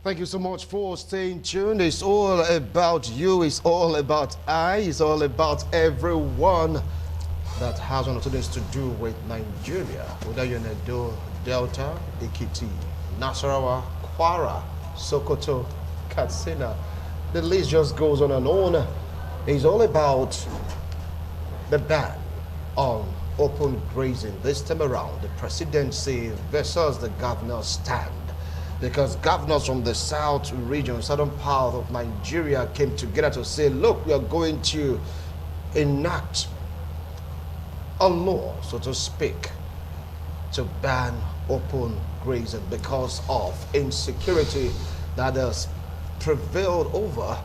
Thank you so much for staying tuned. It's all about you. It's all about I. It's all about everyone that has one or two things to do with Nigeria. Whether you're in Edo, Delta, Ekiti, Nasarawa, Kwara, Sokoto, Katsina. The list just goes on and on. It's all about the ban on open grazing. This time around, the presidency versus the governor's stand. Because governors from the south region, southern part of Nigeria came together to say, look, we are going to enact a law, so to speak, to ban open grazing because of insecurity that has prevailed over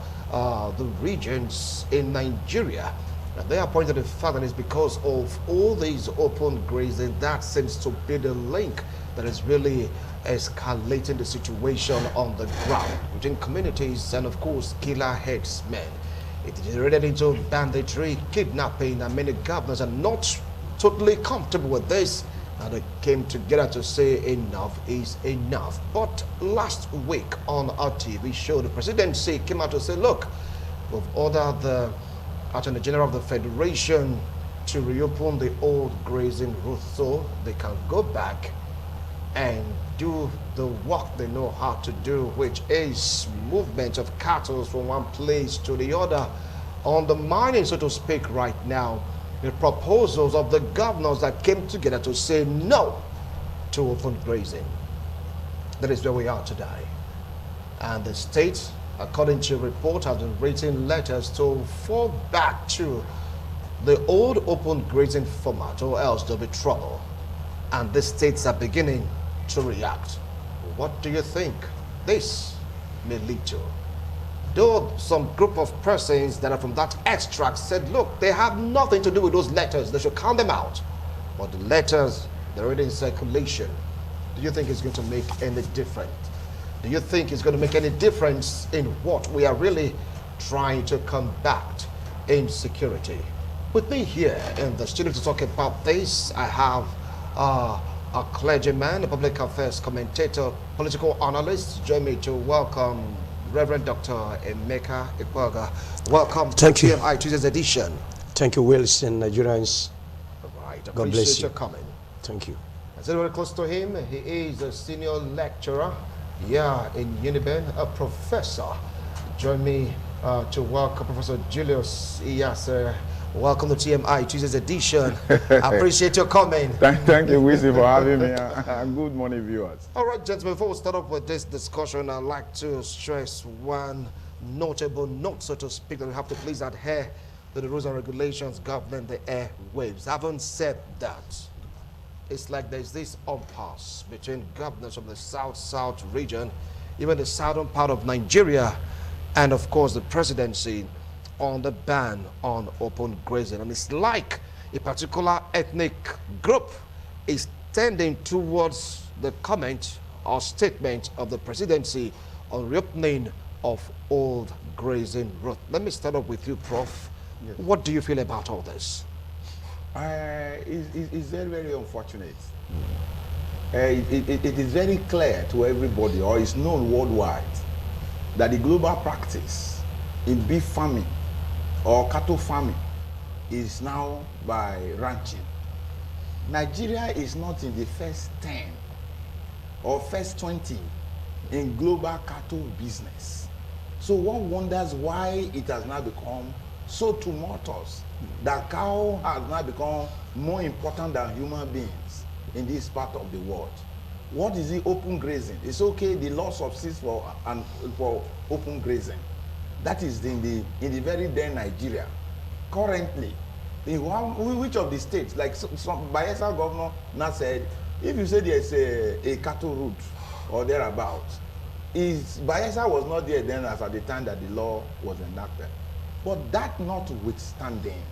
the regions in Nigeria. And they are pointing to the fact that it's because of all these open grazing that seems to be the link that is really escalating the situation on the ground within communities and, of course, killer headsmen. It degenerated into banditry, kidnapping, and many governors are not totally comfortable with this. And they came together to say enough is enough. But last week on our TV show, the presidency came out to say, look, we've ordered the Attorney General of the Federation to reopen the old grazing route so they can go back and do the work they know how to do, which is movement of cattle from one place to the other. Undermining, so to speak, right now, the proposals of the governors that came together to say no to open grazing. That is where we are today. And the state, according to a report, has been written letters to fall back to the old open grazing format, or else there'll be trouble. And the states are beginning to react. What do you think this may lead to? Though some group of persons that are from that extract said, look, they have nothing to do with those letters, they should count them out. But the letters, they're already in circulation. Do you think it's going to make any difference? Do you think it's going to make any difference in what we are really trying to combat insecurity? With me here in the studio to talk about this, I have a clergyman, a public affairs commentator, political analyst. Join me to welcome Reverend Dr. Emeka Ikwaga. Welcome to TMI Tuesday's edition. Thank you, Wills and Nigerians. All right, God bless you. Your coming. Thank you. As very close to him, he is a senior lecturer here in Uniben, a professor. Join me to welcome Professor Julius Iyase. Welcome to TMI Tuesday's edition. I appreciate your coming. Thank you, Wizzy, for having me. Good morning, viewers. All right, gentlemen, before we start off with this discussion, I'd like to stress one notable note, so to speak, that we have to please adhere to the rules and regulations governing the airwaves. Having said that, it's like there's this impasse between governors from the south region, even the southern part of Nigeria, and of course the presidency on the ban on open grazing. And it's like a particular ethnic group is tending towards the comment or statement of the presidency on reopening of old grazing route. Let me start off with you, Prof. Yes. What do you feel about all this? It's very, very unfortunate. It is very clear to everybody, or it's known worldwide, that the global practice in beef farming or cattle farming is now by ranching. Nigeria is not in the first 10 or first 20 in global cattle business. So one wonders why it has now become so tumultuous that cow has now become more important than human beings in this part of the world. What is the open grazing? It's okay, the law subsists for open grazing. That is in the very day Nigeria. Currently, in which of the states, like some Bayelsa governor now said, if you say there's a cattle route or thereabouts, Bayelsa was not there then as at the time that the law was enacted. But that notwithstanding,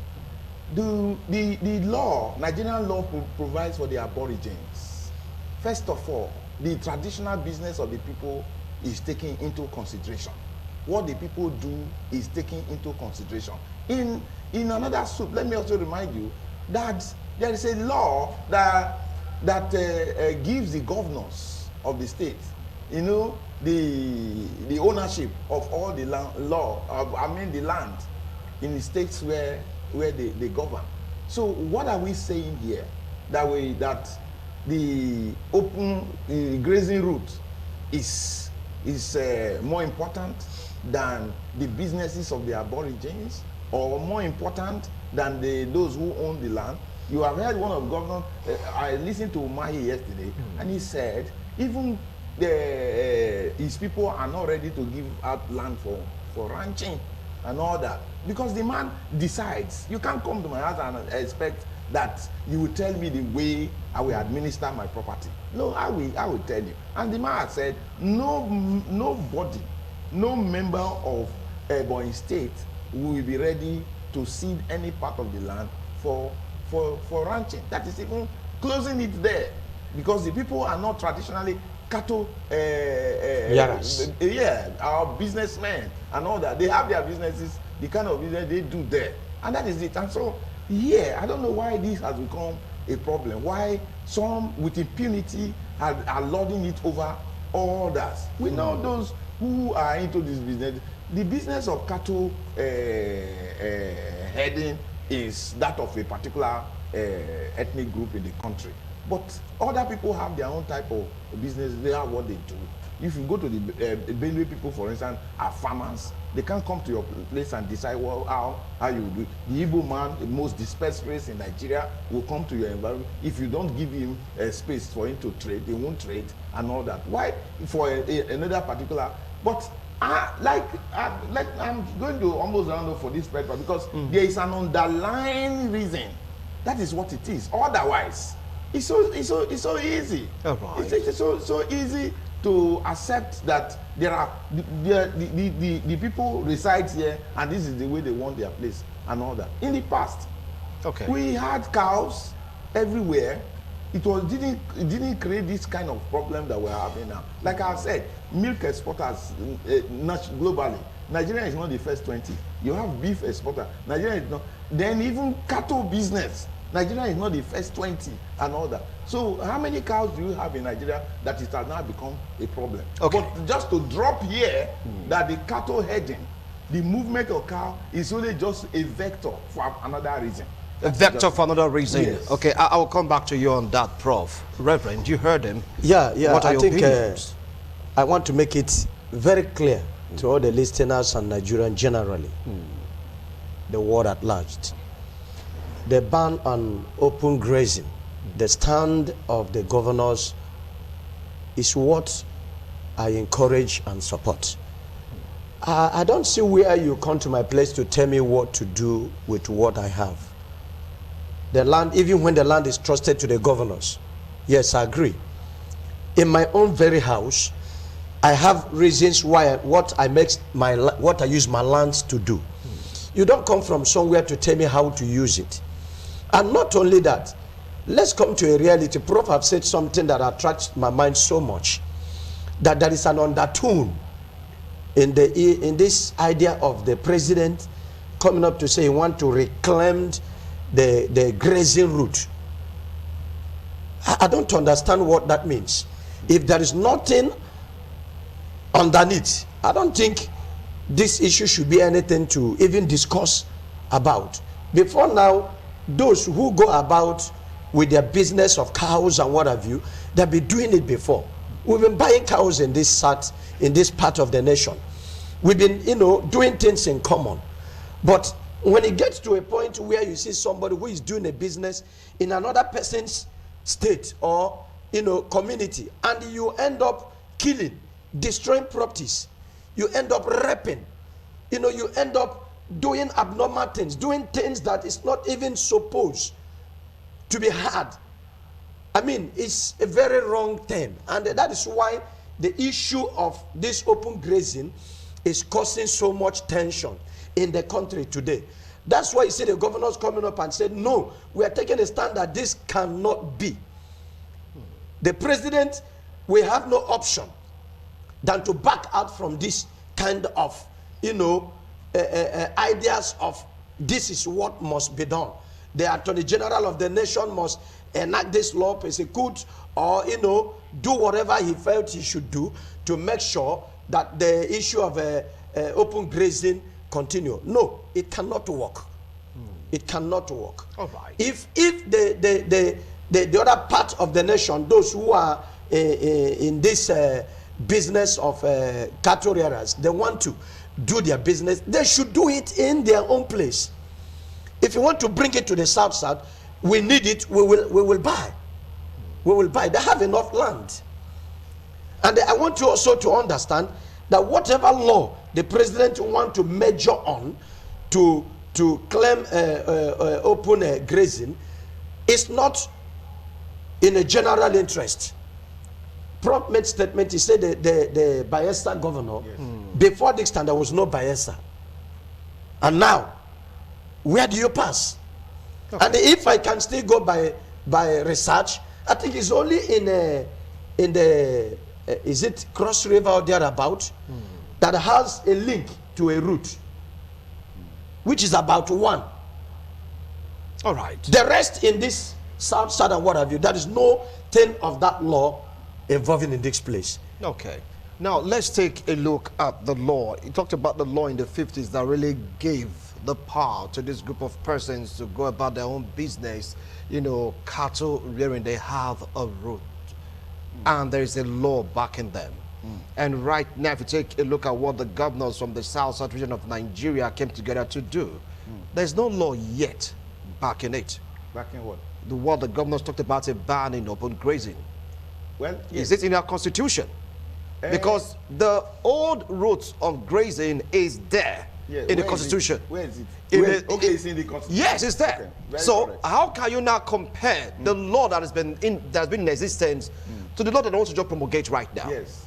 the law, Nigerian law provides for the aborigines. First of all, the traditional business of the people is taken into consideration. What the people do is taken into consideration. In another soup, let me also remind you that there is a law that gives the governors of the state, the ownership of all the the land in the states where they govern. So what are we saying here? That the open grazing route is more important than the businesses of the aborigines, or more important than those who own the land. You have heard one of governors, I listened to Mahi yesterday, and he said even his people are not ready to give out land for ranching and all that, because the man decides. You can't come to my house and expect that you will tell me the way I will administer my property. No, I will tell you. And the man said, nobody, no member of Ebonyi State will be ready to cede any part of the land for ranching. That is even closing it there, because the people are not traditionally cattle our businessmen and all that. They have their businesses, the kind of business they do there, and that is it. And so I don't know why this has become a problem, why some with impunity are lording it over others. We know those who are into this business. The business of cattle herding is that of a particular ethnic group in the country. But other people have their own type of business. They have what they do. If you go to the Benue people, for instance, are farmers. They can't come to your place and decide how you do it. The Igbo man, the most dispersed race in Nigeria, will come to your environment. If you don't give him space for him to trade, he won't trade and all that. Why? For another particular. But I'm going to almost round up for this paper, because there is an underlying reason. That is what it is. Otherwise, it's so easy. Right. It's so easy to accept that there are the people reside here, and this is the way they want their place and all that. In the past, we had cows everywhere. It didn't create this kind of problem that we're having now. Like I said, milk exporters globally, Nigeria is not the first 20. You have beef exporter, Nigeria is not. Then even cattle business, Nigeria is not the first 20 and all that. So how many cows do you have in Nigeria that it has now become a problem? But just to drop here that the cattle herding, the movement of cow is only just a vector for another reason. A vector for another reason. Yes. Okay, I will come back to you on that, Prof. Reverend, you heard him. Yeah. What are I your think opinions? I want to make it very clear to all the listeners and Nigerians generally, the world at large. The ban on open grazing, the stand of the governors, is what I encourage and support. I don't see where you come to my place to tell me what to do with what I have. The land, even when the land is trusted to the governors, yes, I agree. In my own very house, I have reasons why what I use my lands to do. You don't come from somewhere to tell me how to use it. And not only that, let's come to a reality. Prof have said something that attracts my mind so much, that there is an undertone in this idea of the president coming up to say he wants to reclaim the grazing route. I don't understand what that means. If there is nothing underneath, I don't think this issue should be anything to even discuss about. Before now, those who go about with their business of cows and what have you, they've been doing it before. We've been buying cows in this part of the nation. We've been, doing things in common. But when it gets to a point where you see somebody who is doing a business in another person's state or community, and you end up killing, destroying properties, you end up raping, you end up doing abnormal things, doing things that is not even supposed to be had. I mean, it's a very wrong thing, and that is why the issue of this open grazing is causing so much tension in the country today. That's why you see the governors coming up and said, no, we are taking a stand that this cannot be. The president will have no option than to back out from this kind of, ideas of this is what must be done. The Attorney General of the nation must enact this law, persecute, or do whatever he felt he should do to make sure that the issue of open grazing continue. No, it cannot work. It cannot work. All right. If the other part of the nation, those who are in this business of cattle rearers, they want to do their business, they should do it in their own place. If you want to bring it to the south, we need it, we will buy. We will buy. They have enough land. And I want you also to understand that whatever law the president want to measure on to claim open grazing is not in a general interest. Prop made statement, he said the Bayelsa governor, yes. Before this time there was no Bayelsa. And now, where do you pass? Okay. And if I can still go by research, I think it's only in the is it Cross River or thereabout that has a link to a route, which is about 1. All right. The rest in this south and what have you, there is no thing of that law involving in this place. Okay. Now let's take a look at the law. You talked about the law in the 50s that really gave the power to this group of persons to go about their own business. Cattle rearing, they have a route, and there is a law backing them. And right now, if you take a look at what the governors from the south region of Nigeria came together to do, there's no law yet backing it. Backing what? What the governors talked about, a ban in open grazing. Well, yes. Is it in our constitution? Because the old route on grazing is there in the constitution. Where is it? Okay, it's in the constitution. Yes, it's there. Okay, so correct. How can you now compare the law that has been in existence to the law that wants to just promulgate right now? Yes.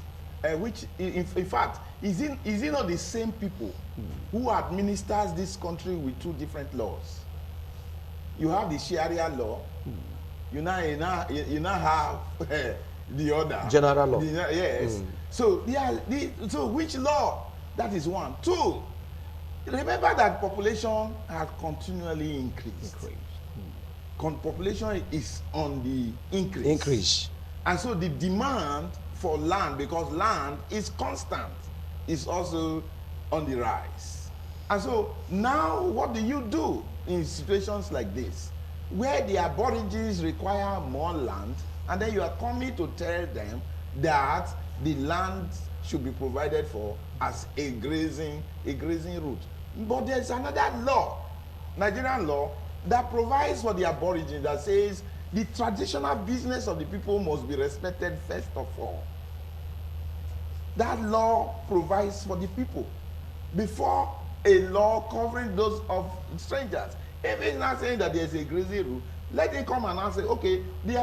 Which, in fact, is it not the same people who administers this country with 2 different laws? You have the Sharia law. You now have the other general law. Yes. So so which law? That is 1. 2. Remember that population has continually increased. Population is on the increase. And so the demand for land, because land is constant, is also on the rise. And so now what do you do in situations like this, where the Aborigines require more land, and then you are coming to tell them that the land should be provided for as a grazing route? But there's another law, Nigerian law, that provides for the Aborigines, that says the traditional business of the people must be respected first of all. That law provides for the people before a law covering those of strangers. If it's not saying that there's a grazing route, let him come and say, okay, the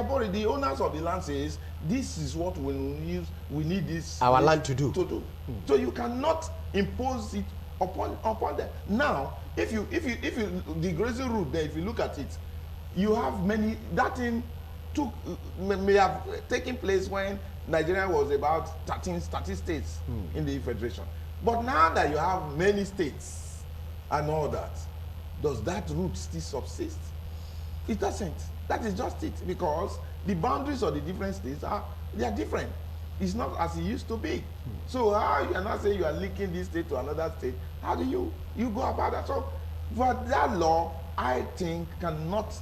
owners of the land says, this is what we need this land to do. So you cannot impose it upon them. Now, if you the grazing route there, if you look at it, you have many. That thing may have taken place when Nigeria was about 30 states in the federation. But now that you have many states and all that, does that route still subsist? It doesn't. That is just it, because the boundaries of the different states are different. It's not as it used to be. So how you are not saying you are linking this state to another state? How do you go about that? So, but that law, I think, I'm not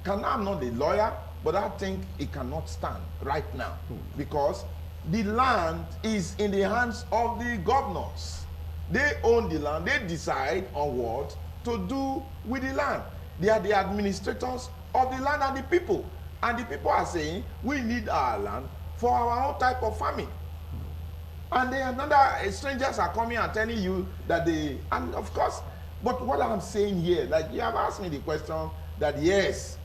a lawyer, but I think it cannot stand right now, because the land is in the hands of the governors. They own the land. They decide on what to do with the land. They are the administrators of the land and the people. And the people are saying, we need our land for our own type of farming. And then strangers are coming and telling you that and of course, but what I'm saying here, like you have asked me the question that yes,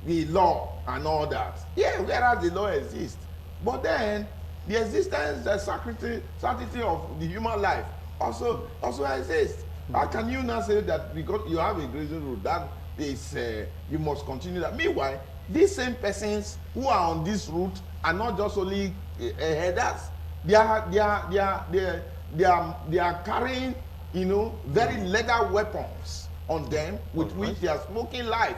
the law and all that. Yeah, whereas the law exists. But then the existence, the sanctity of the human life also exists. How can you now say that because you have a grazing route, that is you must continue that? Meanwhile, these same persons who are on this route are not just only headers. They are carrying, very lethal weapons on them with which they are smoking life,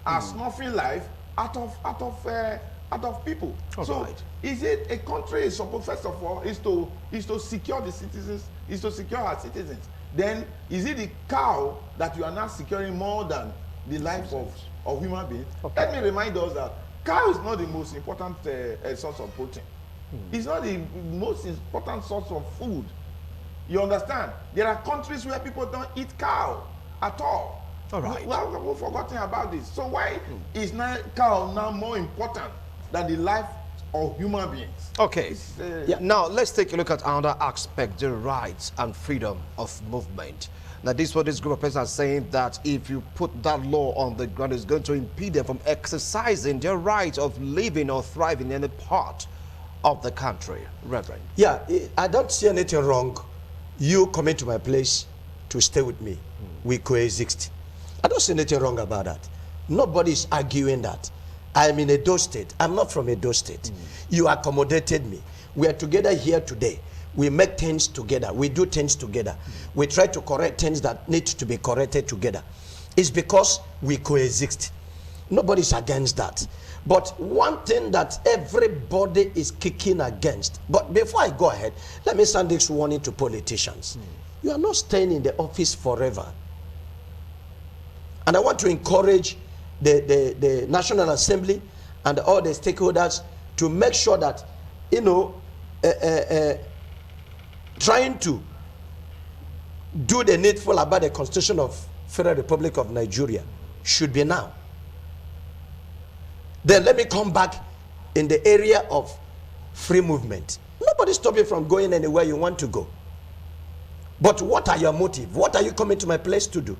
are snuffing life, out of people. All so right. is it a country is supposed, first of all, is to secure the citizens, is to secure our citizens. Then is it the cow that you are not securing more than the life of human beings? Okay. Let me remind us that cow is not the most important source of protein. It's not the most important source of food. You understand? There are countries where people don't eat cow at all. All right. We've forgotten about this. So why is cow now more important than the life of human beings? Okay. Now, let's take a look at another aspect, the rights and freedom of movement. Now, this is what this group of persons are saying, that if you put that law on the ground, it's going to impede them from exercising their right of living or thriving in any part of the country. Reverend. Yeah, I don't see anything wrong. You coming to my place to stay with me. We coexist. I don't see anything wrong about that. Nobody is arguing that. I'm in Edo State. I'm not from Edo State. You accommodated me. We are together here today. We make things together. We do things together. We try to correct things that need to be corrected together. It's because we coexist. Nobody's against that. But one thing that everybody is kicking against, but before I go ahead, let me send this warning to politicians. You are not staying in the office forever. And I want to encourage the National Assembly and all the stakeholders to make sure that, you know, trying to do the needful about the Constitution of Federal Republic of Nigeria should be now. Then let me come back in the area of free movement. Nobody stop you from going anywhere you want to go. But what are your motive? What are you coming to my place to do?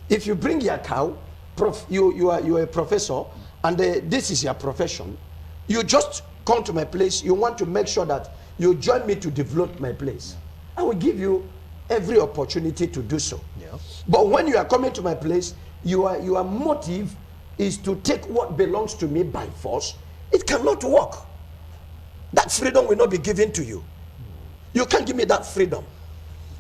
If you bring your cow, you are a professor, and this is your profession, you just come to my place, you want to make sure that you join me to develop my place. I will give you every opportunity to do so. Yeah. But when you are coming to my place, your motive is to take what belongs to me by force. It cannot work. That freedom will not be given to you. You can't give me that freedom.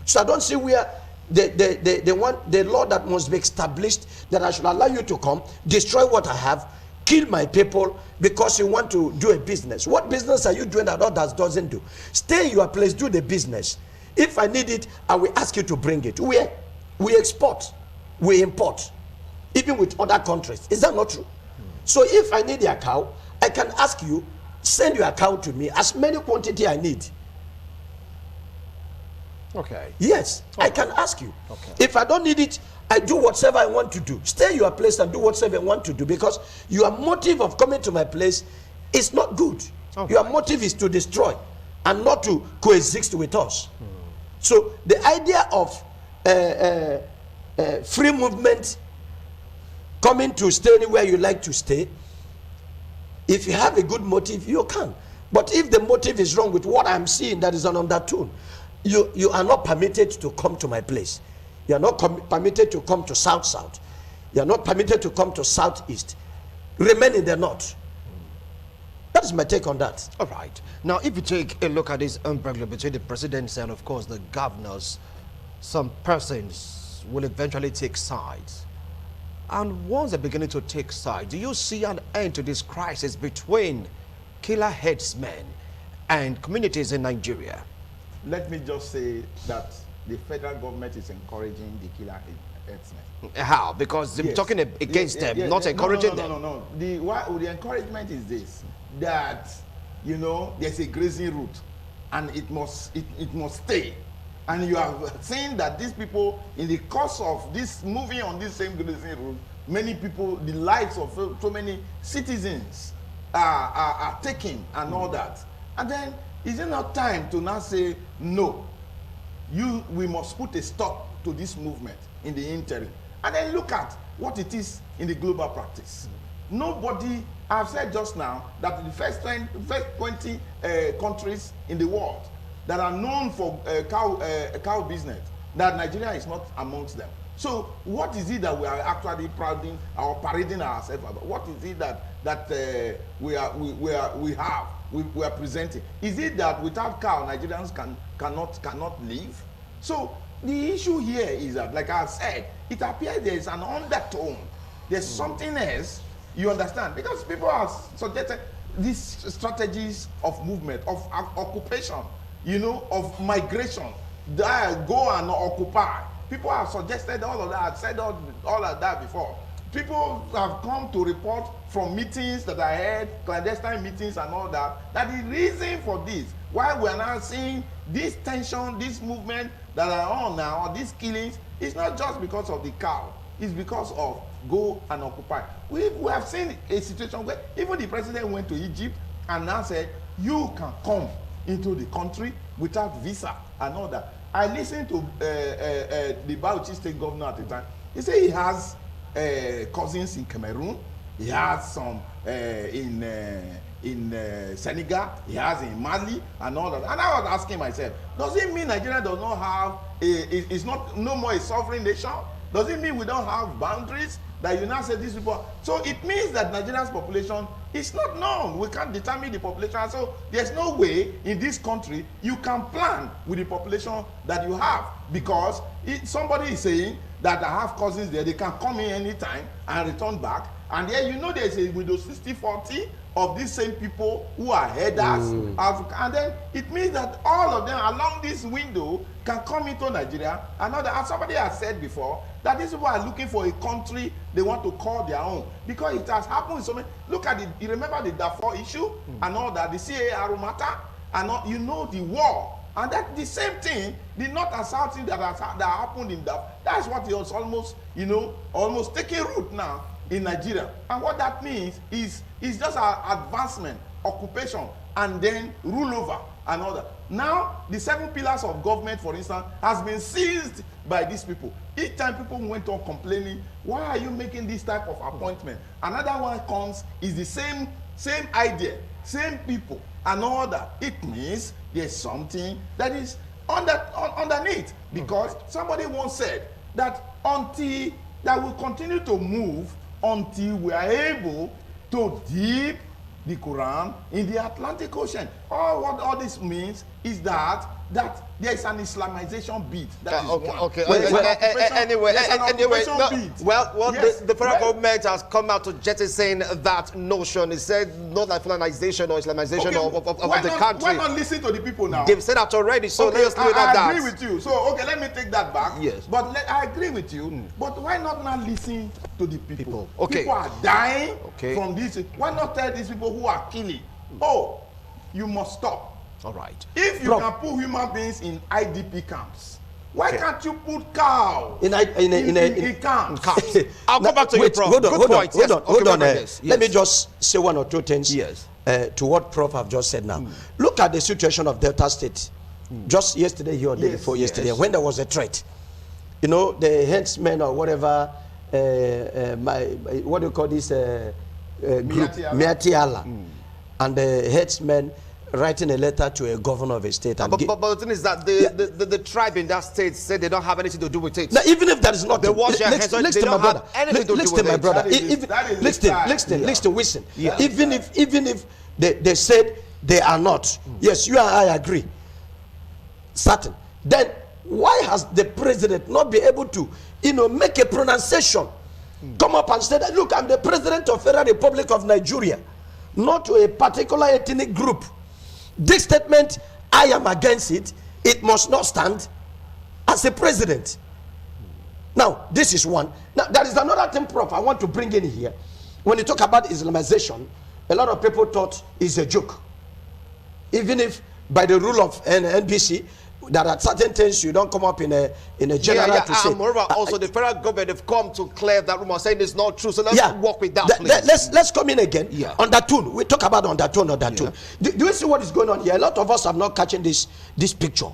So I don't see where the law that must be established, that I should allow you to come, destroy what I have, kill my people because you want to do a business. What business are you doing that others doesn't do? Stay in your place, do the business. If I need it, I will ask you to bring it. We export, we import, even with other countries. Is that not true? So if I need your cow, I can ask you, send your cow to me, as many quantity I need. Okay. Yes, I can ask you. Okay. If I don't need it, I do whatever I want to do. Stay in your place and do whatever I want to do, because your motive of coming to my place is not good. Okay. Your motive is to destroy and not to coexist with us. So the idea of free movement, coming to stay anywhere you like to stay, if you have a good motive, you can. But if the motive is wrong with what I'm seeing, that is an undertone, you are not permitted to come to my place. You are not permitted to come to South. You are not permitted to come to Southeast. Remain in the North. That is my take on that. All right. Now, if you take a look at this umbrella between the presidency and, of course, the governors, some persons will eventually take sides. And once they're beginning to take sides, do you see an end to this crisis between killer headsmen and communities in Nigeria? Let me just say that the federal government is encouraging the killer headsmen. How? Because they're talking against them, not encouraging them. No. The encouragement is this, that, you know, there's a grazing route and it must stay. And you are saying that these people, in the course of this moving on this same grazing route, many people, the lives of so many citizens are taken and all that. And then, is it not time to now say, no, we must put a stop to this movement in the interim? And then look at what it is in the global practice. Nobody, I've said just now that the first 20 countries in the world that are known for cow business, that Nigeria is not amongst them. So what is it that we are actually parading ourselves about? What is it that we are presenting? Is it that without cow Nigerians cannot live? So the issue here is that, like I said, it appears there is an undertone. There's something else You understand? Because people are suggesting these strategies of movement, of occupation, you know, of migration. Go and occupy. People have suggested all of that. I've said all of that before. People have come to report from meetings that I had, clandestine meetings and all that, that the reason for this, why we are now seeing this tension, this movement that are on now, these killings, is not just because of the cow. It's because of go and occupy. We have seen a situation where even the president went to Egypt and now said, you can come into the country without visa and all that. I listened to the Bauchi state governor at the time. He said he has cousins in Cameroon. He has some in Senegal. He has in Mali and all that. And I was asking myself, does it mean Nigeria does not have it's no more a sovereign nation? Does it mean we don't have boundaries? That you now say these people. So it means that Nigeria's population is not known. We can't determine the population. So there's no way in this country you can plan with the population that you have, because somebody is saying that I have cousins there, they can come in anytime and return back. And there you know there's a window 60-40 of these same people who are headers. And then it means that all of them along this window can come into Nigeria. And somebody has said before that these people are looking for a country they want to call their own. Because it has happened so many. Look at you remember the Darfur issue and all that, the CAR matter, and all, you know, the war. And that the same thing, the North and South thing that happened in Darfur, that's what is almost, you know, almost taking root now in Nigeria. And what that means is just our advancement, occupation, and then rule over and all that. Now, the 7 pillars of government, for instance, has been seized by these people. Each time people went on complaining, why are you making this type of appointment? Another one comes, is the same idea, same people, and all that. It means there's something that is underneath. Because somebody once said that that will continue to move until we are able to dip the Quran in the Atlantic Ocean. What all this means is that there is an Islamization beat. That is one. Okay. Anyway, Well, yes, the federal government has come out to jettison that notion. It said not Islamization or Islamization of the country. Why not listen to the people now? They've said that already, so okay, let's leave it at that. I agree with you. So, okay, let me take that back. Yes. But I agree with you. But why not now listen to the people? Okay. People are dying from this. Why not tell these people who are killing, oh, you must stop. All right. If you can put human beings in IDP camps, why can't you put cow in camps? I'll go back to you, Prof. Hold on. Let me just say one or two things to what Prof have just said now. Look at the situation of Delta State. Just yesterday here or day before yesterday, when there was a threat. You know, the headsmen or whatever, what do you call this group? Miatiala. And the headsmen writing a letter to a governor of a state. And but the thing is that the tribe in that state said they don't have anything to do with it. Now, even if that is not, listen, my brother. Listen. Even if they said they are not, yes, you and I agree. Certain. Then why has the president not been able to, make a pronunciation, come up and say that, look, I'm the president of Federal Republic of Nigeria, not to a particular ethnic group. This statement, I am against it. It must not stand as a president. Now, this is one. Now, there is another thing, Prof, I want to bring in here. When you talk about Islamization, a lot of people thought it's a joke. Even if by the rule of NBC, there are certain things you don't come up in a general to say. Moreover, also the federal government have come to clear that rumor, saying it's not true. So let's work with that, please. Let's come in again. Undertone. We talk about undertone. Do you see what is going on here? A lot of us are not catching this picture.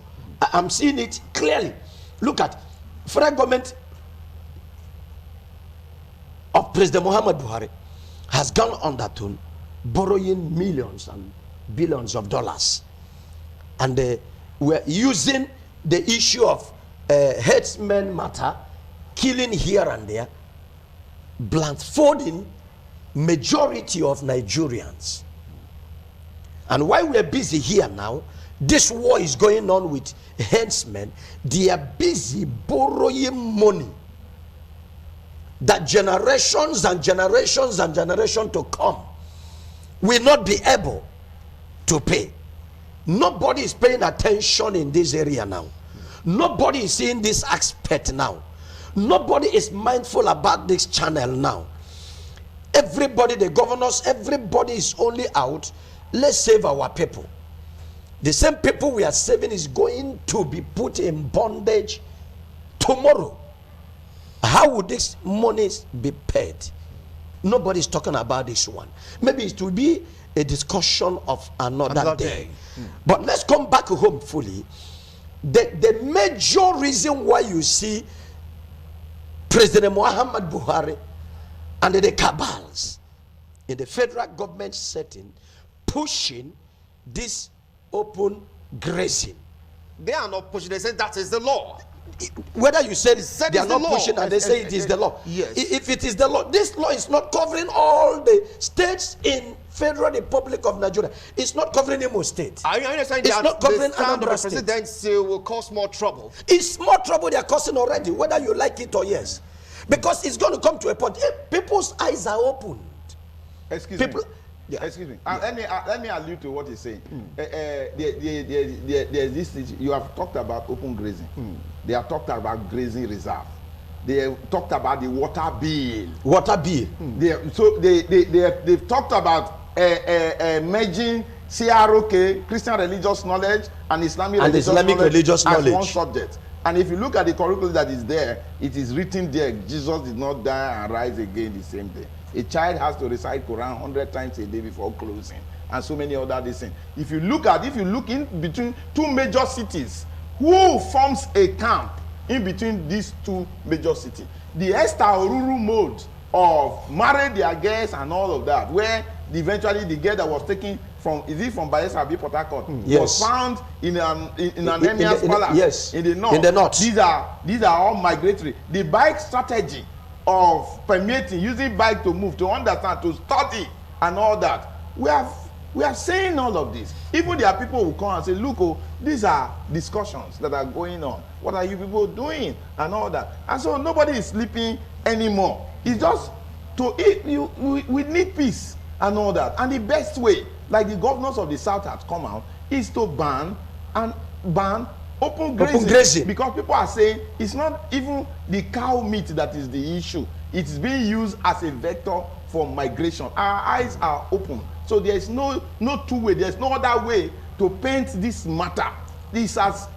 I'm seeing it clearly. Look at federal government of President Muhammad Buhari has gone undertone, borrowing millions and billions of dollars, and we're using the issue of headsmen matter, killing here and there, blindfolding majority of Nigerians. And while we're busy here now, this war is going on with headsmen. They are busy borrowing money that generations and generations and generations to come will not be able to pay. Nobody is paying attention in this area now. Nobody is seeing this aspect now. Nobody is mindful about this channel now. Everybody, the governors, everybody is only out. Let's save our people. The same people we are saving is going to be put in bondage tomorrow. How would this money be paid? Nobody is talking about this one. Maybe it will be a discussion of another day. But let's come back home fully. The major reason why you see President Muhammad Buhari and the cabals in the federal government setting pushing this open grazing. They are not pushing. They say that is the law. Whether you say they are not pushing and they say it is the law. Yes. If it is the law, this law is not covering all the states in Federal Republic of Nigeria. It's not covering Imo State. Are you understanding it's that not covering the stand of Anambra the presidency will cause more trouble? It's more trouble they are causing already, whether you like it or yes. Because it's going to come to a point. People's eyes are opened. Excuse me. Yeah. Excuse me. Let me allude to what he's saying. There's this. You have talked about open grazing. They have talked about grazing reserve. They have talked about the water bill. Water bill. They've talked about merging CROK, Christian religious knowledge, and Islamic religious knowledge as one subject. And if you look at the curriculum that is there, it is written there, Jesus did not die and rise again the same day. A child has to recite Quran 100 times a day before closing, and so many other things. If you look in between two major cities, who forms a camp in between these two major cities? The extra-rural mode of marry their girls and all of that, where eventually the girl that was taken from, is it from Bayelsa or Port Harcourt, was found in an emir's palace in the north. In the north. These are all migratory. The bike strategy of permitting, using bike to move, to understand, to study and all that. We are saying all of this. Even there are people who come and say, look, oh, these are discussions that are going on. What are you people doing? And all that. And so nobody is sleeping anymore. It's just to eat, we need peace and all that. And the best way, like the governors of the South have come out, is to ban open grazing. Because people are saying it's not even the cow meat that is the issue. It's being used as a vector for migration. Our eyes are open. So there is no two-way. There's no other way to paint this matter. It's as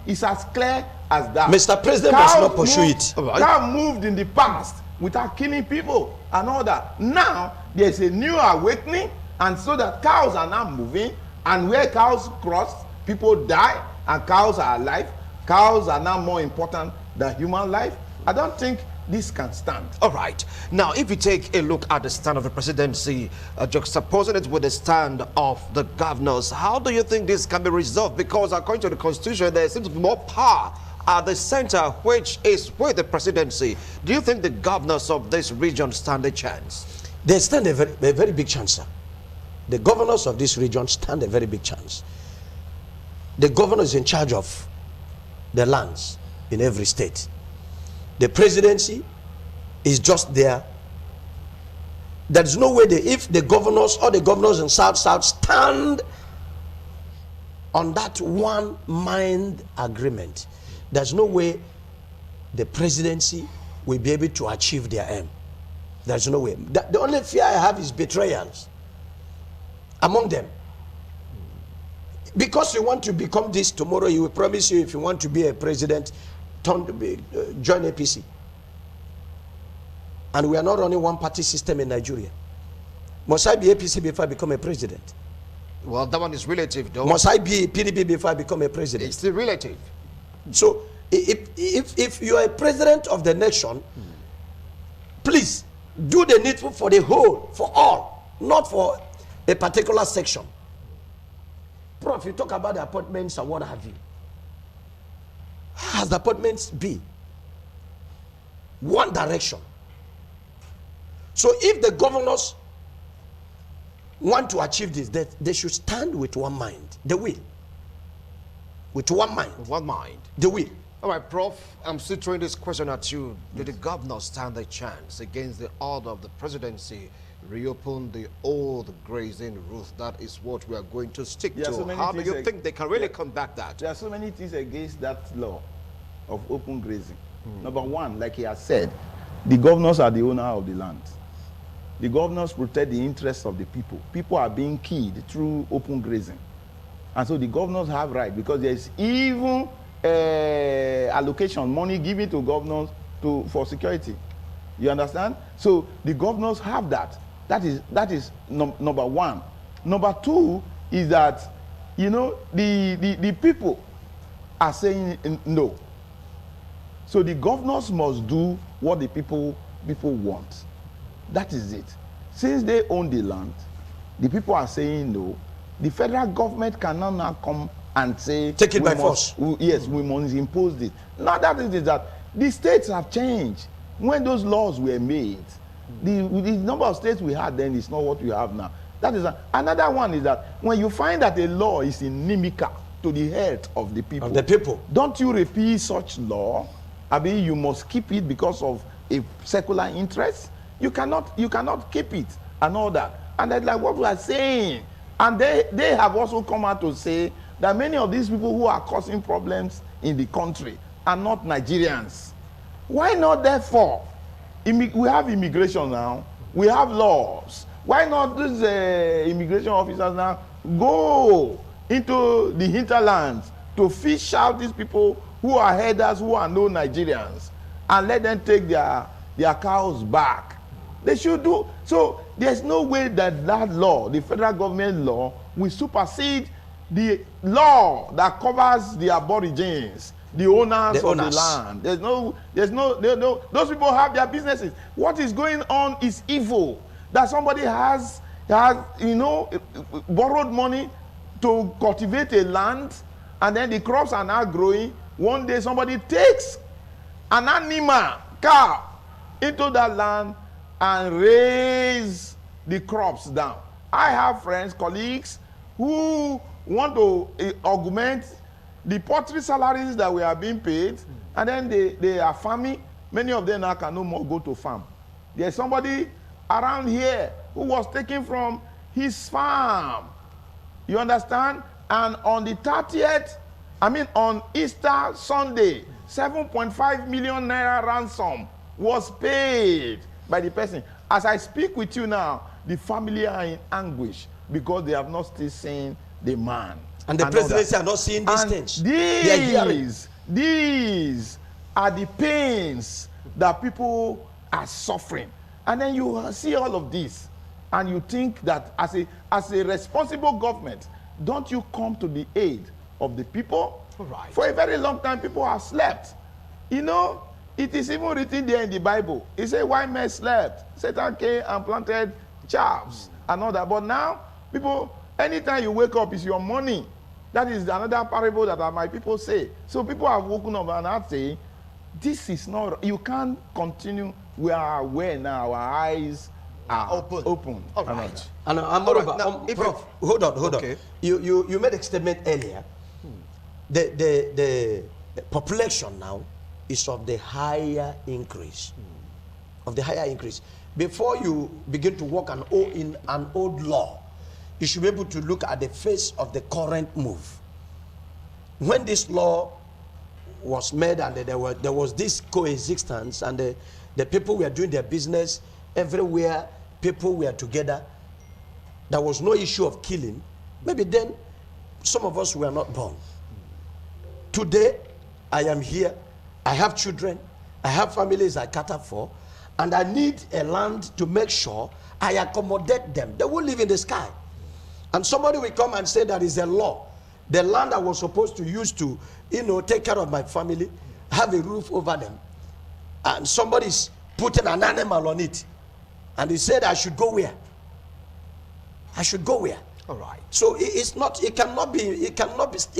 clear as that. Mr. President must not pursue it. Cow moved in the past without killing people and all that. Now there's a new awakening, and so that cows are now moving, and where cows cross, people die, and cows are alive. Cows are now more important than human life. I don't think this can stand. All right. Now, if you take a look at the stand of the presidency, juxtaposing it with the stand of the governors, how do you think this can be resolved? Because according to the constitution, there seems to be more power at the center, which is with the presidency. Do you think the governors of this region stand a chance? They stand a very big chance, sir. The governors of this region stand a very big chance. The governor is in charge of the lands in every state. The presidency is just there. There's no way if the governors or the governors in South stand on that one mind agreement, there's no way the presidency will be able to achieve their aim. There's no way. The only fear I have is betrayals among them. Because you want to become this tomorrow, he will promise you, if you want to be a president, join APC. And we are not running one party system in Nigeria. Must I be APC before I become a president? Well, that one is relative, though. Must I be PDP before I become a president? It's still relative. So if you are a president of the nation, please do the needful for the whole, for all, not for a particular section. Prof, you talk about the appointments and what have you. How has the appointments be? One direction. So if the governors want to achieve this, they should stand with one mind. They will. With one mind. With one mind. They will. All right, Prof, I'm still throwing this question at you. Did the governor stand a chance against the order of the presidency, reopen the old grazing route? That is what we are going to stick to. So how do you think they can really combat that? There are so many things against that law of open grazing. Number one, like he has said, the governors are the owner of the land. The governors protect the interests of the people. People are being killed through open grazing. And so the governors have right, because there is even allocation, money given to governors for security. You understand? So the governors have that. That is number one. Number two is that, you know, the people are saying no. So the governors must do what the people want. That is it. Since they own the land, the people are saying no. The federal government cannot now come and say, take it by force. Yes, we must impose this. Now that is that the states have changed. When those laws were made, the number of states we had then is not what we have now. That is another one is that when you find that a law is inimical to the health of the people, don't you repeal such law? I mean, you must keep it because of a secular interest. You cannot keep it and all that. And that's like what we are saying. And they have also come out to say that many of these people who are causing problems in the country are not Nigerians. Why not therefore? We have immigration now. We have laws. Why not these immigration officers now go into the hinterlands to fish out these people who are headers, who are no Nigerians, and let them take their cows back? They should do. So there's no way that law, the federal government law, will supersede the law that covers the aborigines, the owners of the land. There's no, those people have their businesses. What is going on is evil. That somebody has borrowed money to cultivate a land, and then the crops are now growing. One day somebody takes an animal, cow, into that land and raise the crops down. I have friends, colleagues, who want to augment the poultry salaries that we are being paid, and then they are farming. Many of them now can no more go to farm. There's somebody around here who was taken from his farm. You understand? And on the 30th, on Easter Sunday, 7.5 million naira ransom was paid by the person. As I speak with you now, the family are in anguish because they have not still seen the man. And the presidency are not seeing these things. These are the pains that people are suffering. And then you see all of this, and you think that as a responsible government, don't you come to the aid of the people? Right. For a very long time, people have slept. You know, it is even written there in the Bible. It says, why men slept? Satan came and planted chaffs and all that. But now, people, anytime you wake up, it's your money. That is another parable that my people say. So people have woken up and are saying, this is not, you can't continue. We are aware now, our eyes are open. All right. And Prof, hold on. You made a statement earlier. The population now is of the higher increase. Of the higher increase. Before you begin to work in an old law, you should be able to look at the face of the current move. When this law was made and there was this coexistence, and the people were doing their business everywhere, people were together, there was no issue of killing, maybe then some of us were not born. Today, I am here, I have children, I have families I cater for, and I need a land to make sure I accommodate them. They won't live in the sky. And somebody will come and say there is a law. The land I was supposed to use to, take care of my family, have a roof over them, and somebody's putting an animal on it, and he said I should go where? I should go where? All right. So it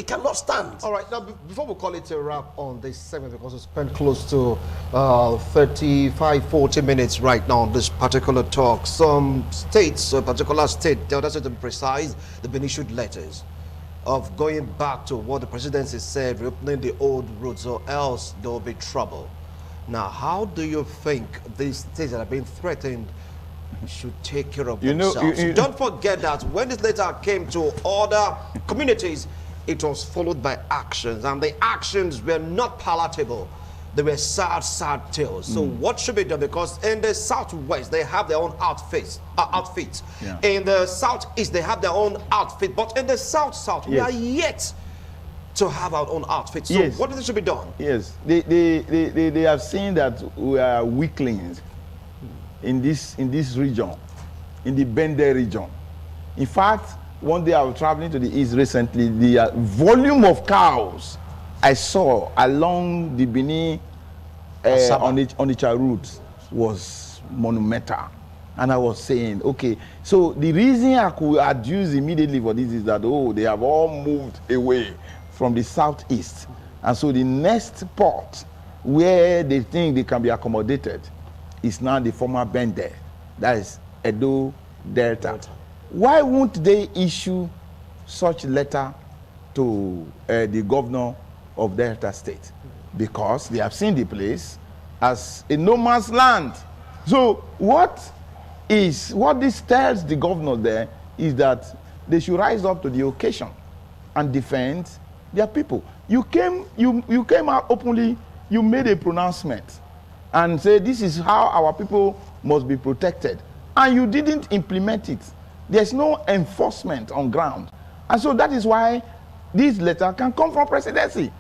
cannot stand. All right. Now, before we call it a wrap on this segment, because we spent close to 35-40 minutes right now on this particular talk. Some states, a particular state, the other state to be precise, they've been issued letters of going back to what the presidency said, reopening the old routes, or else there will be trouble. Now, how do you think these things that have been threatened should take care of themselves? Don't forget that when this letter came to other communities, it was followed by actions, and the actions were not palatable. They were sad, sad tales. So what should be done? Because in the southwest, they have their own outfits. Yeah. In the southeast, they have their own outfit. But in the south, we are yet to have our own outfit. So what should be done? Yes, they have seen that we are weaklings in this region, in the Bende region. In fact, one day I was traveling to the east recently. The volume of cows I saw along the Benin Onitsha route was monumental. And I was saying, okay, so the reason I could adduce immediately for this is that, they have all moved away from the southeast. And so the next port where they think they can be accommodated is now the former Bende, that is Edo Delta. Why won't they issue such letter to the governor of Delta State? Because they have seen the place as a no man's land. So what this tells the governor there is that they should rise up to the occasion and defend their people. You came out openly, you made a pronouncement and said this is how our people must be protected, and you didn't implement it. There's no enforcement on ground, and so that is why this letter can come from presidency.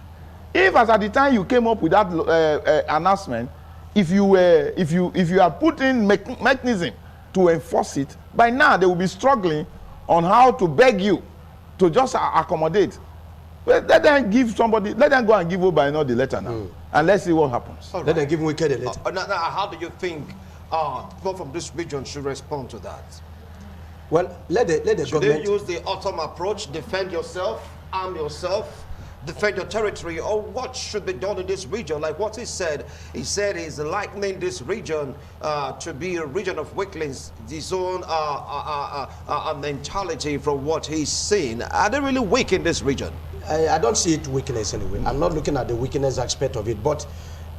If as at the time you came up with that announcement, if you are putting mechanism to enforce it, by now they will be struggling on how to beg you to just accommodate. Well, let them go and give Obaino the letter now, and let's see what happens. Right. Let them give Wike the letter. Now, how do you think people from this region should respond to that? Well, let the should government... they use the autumn approach, defend yourself, arm yourself, defend your territory, or what should be done in this region? Like what he said he's likening this region to be a region of weaklings, his own mentality from what he's seen. Are they really weak in this region? I don't see it weakness anyway. I'm not looking at the weakness aspect of it, but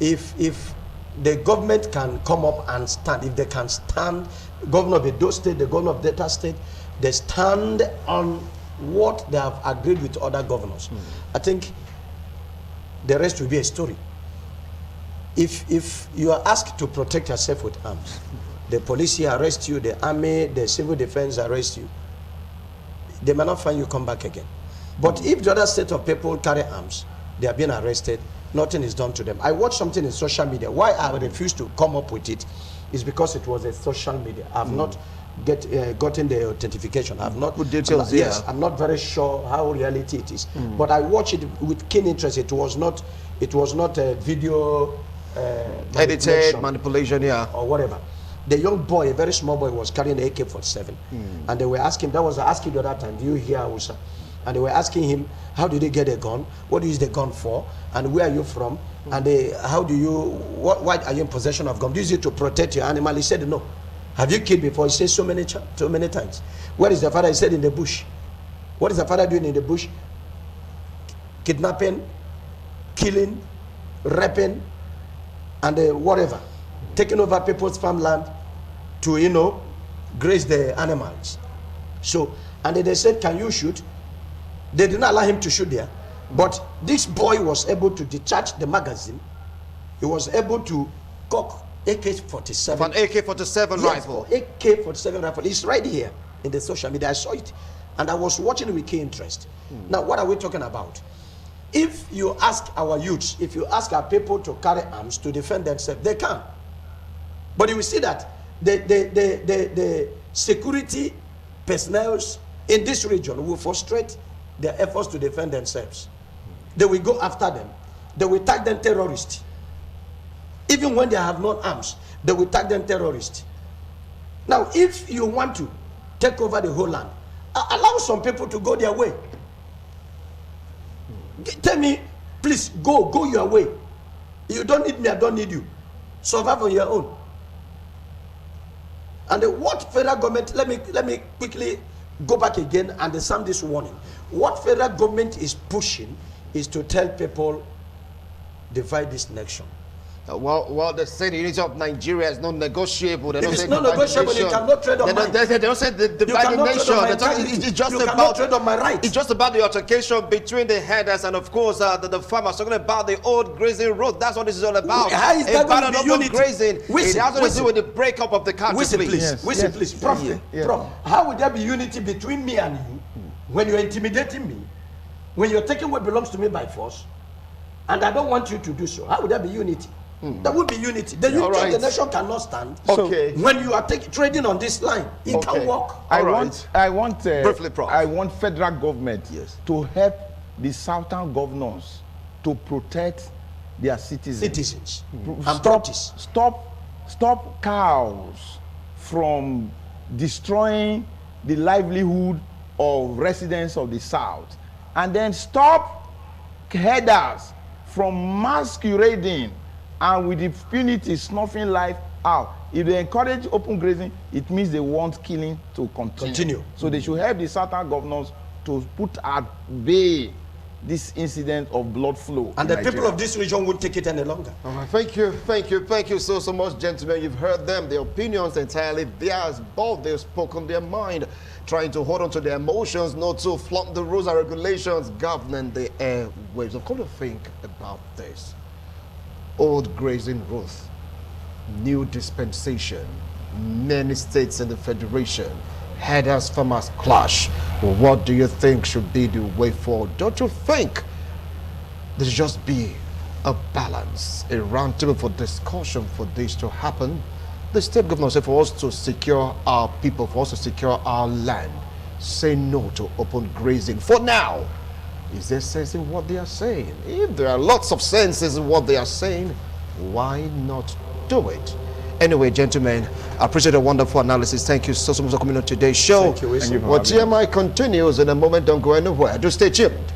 if the government can come up and stand, if they can stand, governor of Edo State, the governor of Delta State, they stand on what they have agreed with other governors. I think the rest will be a story. If you are asked to protect yourself with arms, the police here arrest you, the army, the civil defense arrest you, they may not find you come back again. But if the other set of people carry arms, they are being arrested, nothing is done to them. I watched something in social media. Why I refused to come up with it is because it was a social media. I've not gotten the authentication. I've not put details. Yes, I'm not very sure how reality it is. But I watched it with keen interest. It was not a video edited manipulation, or whatever. The young boy, a very small boy, was carrying an AK-47, and they were asking. That was asking the other time. Do you hear Hausa? And they were asking him, how did he get a gun? What do you use the gun for? And where are you from? And why are you in possession of gun? Do you use it to protect your animal? He said, no. Have you killed before? He said so many times. Where is the father? He said, in the bush. What is the father doing in the bush? Kidnapping, killing, raping, and whatever. Taking over people's farmland to, graze the animals. So, and then they said, can you shoot? They did not allow him to shoot there. But this boy was able to discharge the magazine. He was able to cock AK-47. An AK-47 rifle. AK-47 rifle. It's right here in the social media. I saw it. And I was watching it with keen interest. Now, what are we talking about? If you ask our youths, if you ask our people to carry arms to defend themselves, they can. But you will see that the security personnel in this region will frustrate their efforts to defend themselves. They will go after them. They will tag them terrorists. Even when they have no arms, they will tag them terrorists. Now, if you want to take over the whole land, allow some people to go their way. Tell me, please, go your way. You don't need me, I don't need you. Survive on your own. And what federal government, let me quickly go back again and sound this warning. What federal government is pushing is to tell people, divide this nation. Well, they say the unity of Nigeria is non-negotiable. They If don't it's say not negotiable, you cannot trade on mine. They don't say the dividing nation. It's just you about cannot trade on my rights. It's just about the altercation between the herders and, of course, the farmers. Talking about the old grazing road. That's what this is all about. How is that going to be unity? Grazing. It has to do with the breakup of the country. Please. Please. Prof, Prof, how would there be unity between me and you when you're intimidating me, when you're taking what belongs to me by force, and I don't want you to do so? How would there be unity? There would be unity. The unity of the nation cannot stand. Okay. When you are trading on this line, it can work. I want briefly, Prof. I want federal government to help the southern governors to protect their citizens. And properties. Stop cows from destroying the livelihood of residents of the south, and then stop herders from masquerading and with impunity snuffing life out. If they encourage open grazing, it means they want killing to continue. So they should help the southern governors to put at bay this incident of blood flow. And the people of this region won't take it any longer. All right, thank you so much, gentlemen. You've heard them, their opinions entirely theirs. Both they've spoken their mind, trying to hold on to their emotions, not to flaunt the rules and regulations governing the airwaves. I've come to think about this. Old grazing rules, new dispensation, many states in the federation, herders farmers clash. Well, what do you think should be the way forward? Don't you think there should just be a balance, a round table for discussion for this to happen? The state governor said for us to secure our people, for us to secure our land, say no to open grazing for now. Is there sense in what they are saying? If there are lots of senses in what they are saying, why not do it? Anyway, gentlemen, I appreciate a wonderful analysis. Thank you so much for coming on today's show. Thank you. TMI continues in a moment. Don't go anywhere. Do stay tuned.